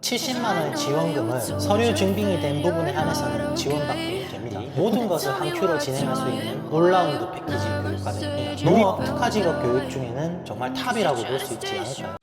70만원 지원금을 서류 증빙이 된 부분에 한해서는 지원받게 됩니다. 모든 것을 한 큐로 진행할 수 있는 올라운드 패키지 교육과정입니다. 농업 특화직업 교육 중에는 정말 탑이라고 볼 수 있지 않을까요?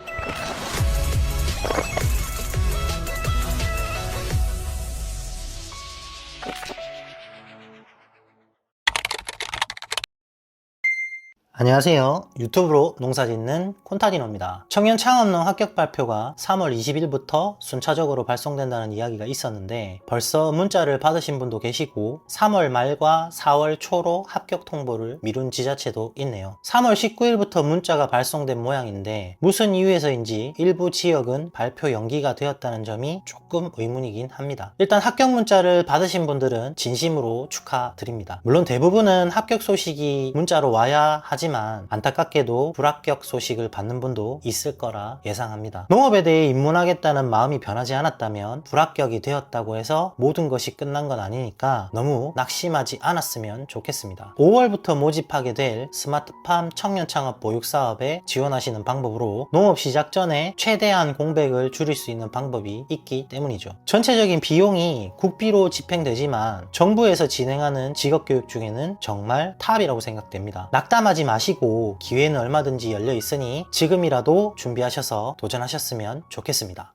안녕하세요. 유튜브로 농사짓는 콘타디노입니다. 청년 창업농 합격 발표가 3월 20일부터 순차적으로 발송된다는 이야기가 있었는데 벌써 문자를 받으신 분도 계시고 3월 말과 4월 초로 합격 통보를 미룬 지자체도 있네요. 3월 19일부터 문자가 발송된 모양인데 무슨 이유에서인지 일부 지역은 발표 연기가 되었다는 점이 조금 의문이긴 합니다. 일단 합격 문자를 받으신 분들은 진심으로 축하드립니다. 물론 대부분은 합격 소식이 문자로 와야 하지만 안타깝게도 불합격 소식을 받는 분도 있을 거라 예상합니다. 농업에 대해 입문하겠다는 마음이 변하지 않았다면 불합격이 되었다고 해서 모든 것이 끝난 건 아니니까 너무 낙심하지 않았으면 좋겠습니다. 5월부터 모집하게 될 스마트팜 청년창업 보육사업에 지원하시는 방법으로 농업 시작 전에 최대한 공백을 줄일 수 있는 방법이 있기 때문이죠. 전체적인 비용이 국비로 집행되지만 정부에서 진행하는 직업교육 중에는 정말 탑이라고 생각됩니다. 낙담하지 마시고 기회는 얼마든지 열려 있으니 지금이라도 준비하셔서 도전하셨으면 좋겠습니다.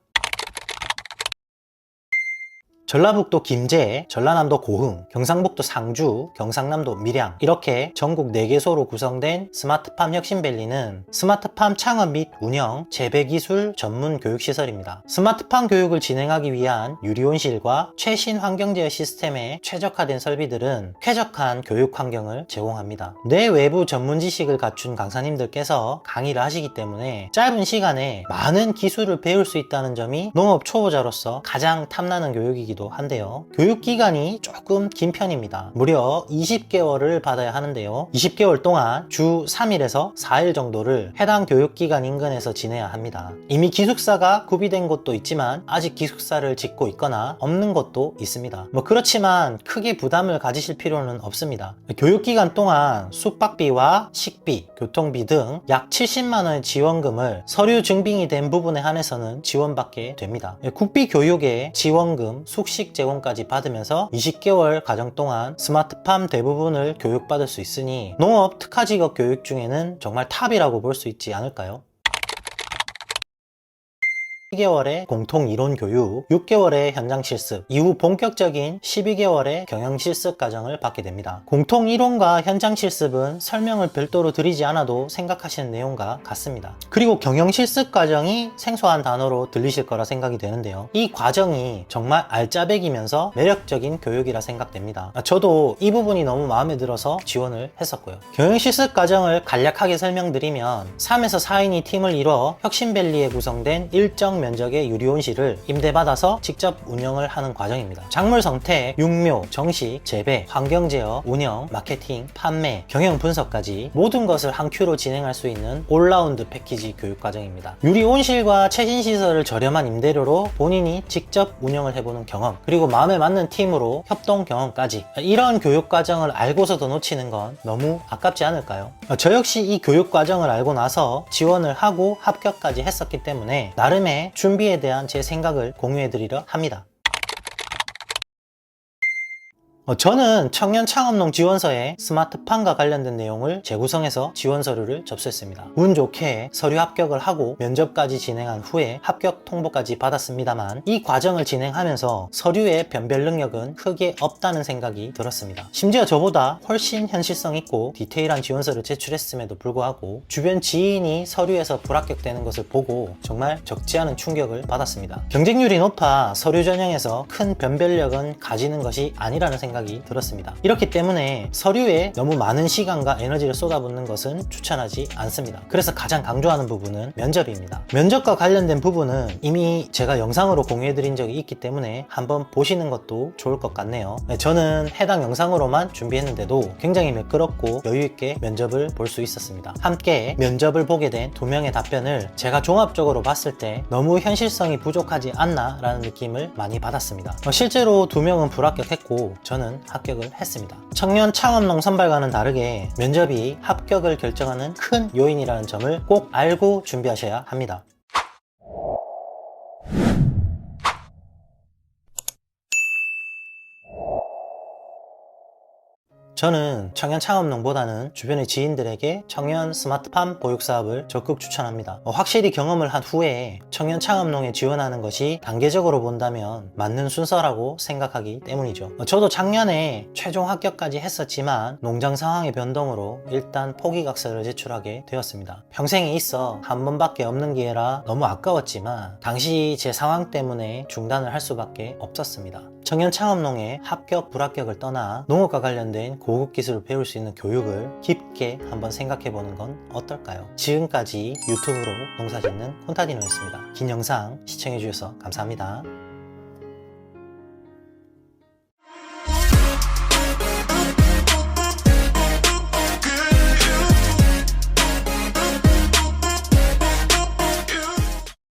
전라북도 김제, 전라남도 고흥, 경상북도 상주, 경상남도 밀양 이렇게 전국 4개소로 구성된 스마트팜 혁신밸리는 스마트팜 창업 및 운영, 재배기술 전문 교육시설입니다. 스마트팜 교육을 진행하기 위한 유리온실과 최신 환경제어 시스템에 최적화된 설비들은 쾌적한 교육 환경을 제공합니다. 내외부 전문 지식을 갖춘 강사님들께서 강의를 하시기 때문에 짧은 시간에 많은 기술을 배울 수 있다는 점이 농업 초보자로서 가장 탐나는 교육이기도 한데요. 교육기간이 조금 긴 편입니다. 무려 20개월을 받아야 하는데요. 20개월 동안 주 3일에서 4일 정도를 해당 교육기간 인근에서 지내야 합니다. 이미 기숙사가 구비된 곳도 있지만 아직 기숙사를 짓고 있거나 없는 곳도 있습니다. 그렇지만 크게 부담을 가지실 필요는 없습니다. 교육기간 동안 숙박비와 식비, 교통비 등 약 70만원의 지원금을 서류 증빙이 된 부분에 한해서는 지원받게 됩니다. 국비 교육에 지원금, 숙식 제공까지 받으면서 20개월 과정 동안 스마트팜 대부분을 교육받을 수 있으니 농업 특화직업 교육 중에는 정말 탑이라고 볼 수 있지 않을까요? 2개월의 공통 이론 교육, 6개월의 현장 실습, 이후 본격적인 12개월의 경영 실습 과정을 받게 됩니다. 공통 이론과 현장 실습은 설명을 별도로 드리지 않아도 생각하시는 내용과 같습니다. 그리고 경영 실습 과정이 생소한 단어로 들리실 거라 생각이 되는데요. 이 과정이 정말 알짜배기면서 매력적인 교육이라 생각됩니다. 저도 이 부분이 너무 마음에 들어서 지원을 했었고요. 경영 실습 과정을 간략하게 설명드리면 3에서 4인이 팀을 이뤄 혁신밸리에 구성된 일정 면적의 유리온실을 임대받아서 직접 운영을 하는 과정입니다. 작물 성태, 육묘, 정식, 재배, 환경제어, 운영, 마케팅, 판매, 경영 분석까지 모든 것을 한 큐로 진행할 수 있는 올라운드 패키지 교육 과정입니다. 유리온실과 최신 시설을 저렴한 임대료로 본인이 직접 운영을 해보는 경험, 그리고 마음에 맞는 팀으로 협동 경험까지, 이런 교육 과정을 알고서도 놓치는 건 너무 아깝지 않을까요? 저 역시 이 교육 과정을 알고 나서 지원을 하고 합격까지 했었기 때문에 나름의 준비에 대한 제 생각을 공유해드리려 합니다. 저는 청년 창업농 지원서에 스마트팜과 관련된 내용을 재구성해서 지원 서류를 접수했습니다. 운 좋게 서류 합격을 하고 면접까지 진행한 후에 합격 통보까지 받았습니다만 이 과정을 진행하면서 서류의 변별 능력은 크게 없다는 생각이 들었습니다. 심지어 저보다 훨씬 현실성 있고 디테일한 지원서를 제출했음에도 불구하고 주변 지인이 서류에서 불합격되는 것을 보고 정말 적지 않은 충격을 받았습니다. 경쟁률이 높아 서류 전형에서 큰 변별력은 가지는 것이 아니라는 생각이 들었습니다. 이렇기 때문에 서류에 너무 많은 시간과 에너지를 쏟아붓는 것은 추천하지 않습니다. 그래서 가장 강조하는 부분은 면접입니다. 면접과 관련된 부분은 이미 제가 영상으로 공유해드린 적이 있기 때문에 한번 보시는 것도 좋을 것 같네요. 저는 해당 영상으로만 준비했는데도 굉장히 매끄럽고 여유있게 면접을 볼 수 있었습니다. 함께 면접을 보게 된 2명의 답변을 제가 종합적으로 봤을 때 너무 현실성이 부족하지 않나 라는 느낌을 많이 받았습니다. 실제로 2명은 불합격했고 저는 합격을 했습니다. 청년 창업농 선발과는 다르게 면접이 합격을 결정하는 큰 요인이라는 점을 꼭 알고 준비하셔야 합니다. 저는 청년 창업농보다는 주변의 지인들에게 청년 스마트팜 보육 사업을 적극 추천합니다. 확실히 경험을 한 후에 청년 창업농에 지원하는 것이 단계적으로 본다면 맞는 순서라고 생각하기 때문이죠. 저도 작년에 최종 합격까지 했었지만 농장 상황의 변동으로 일단 포기각서를 제출하게 되었습니다. 평생에 있어 한 번밖에 없는 기회라 너무 아까웠지만 당시 제 상황 때문에 중단을 할 수밖에 없었습니다. 청년 창업농의 합격 불합격을 떠나 농업과 관련된 고급 기술을 배울 수 있는 교육을 깊게 한번 생각해 보는 건 어떨까요? 지금까지 유튜브로 농사짓는 콘타디노였습니다. 긴 영상 시청해 주셔서 감사합니다.